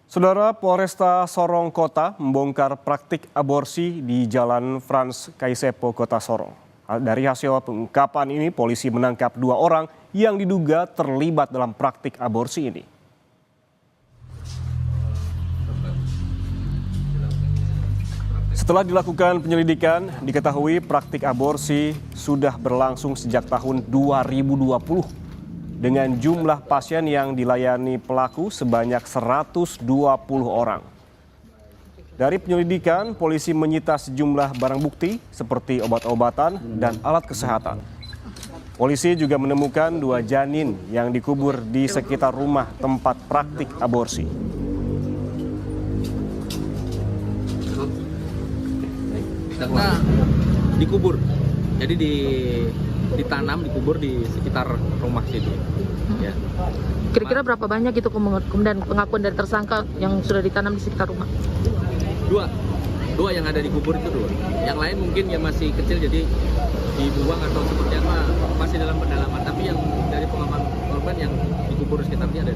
Saudara, Polresta Sorong Kota membongkar praktik aborsi di Jalan Frans Kaisepo, Kota Sorong. Dari hasil pengungkapan ini, polisi menangkap 2 orang yang diduga terlibat dalam praktik aborsi ini. Setelah dilakukan penyelidikan, diketahui praktik aborsi sudah berlangsung sejak tahun 2020. Dengan jumlah pasien yang dilayani pelaku sebanyak 120 orang. Dari penyelidikan, polisi menyita sejumlah barang bukti seperti obat-obatan dan alat kesehatan. Polisi juga menemukan 2 janin yang dikubur di sekitar rumah tempat praktik aborsi. Data dikubur, jadi ditanam, dikubur di sekitar rumah situ. Ya. Kira-kira berapa banyak itu kemudian pengakuan dari tersangka yang sudah ditanam di sekitar rumah? Dua yang ada dikubur itu 2. Yang lain mungkin yang masih kecil jadi dibuang atau seperti apa masih dalam pendalaman. Tapi yang dari pengaman korban yang dikubur sekitarnya ada.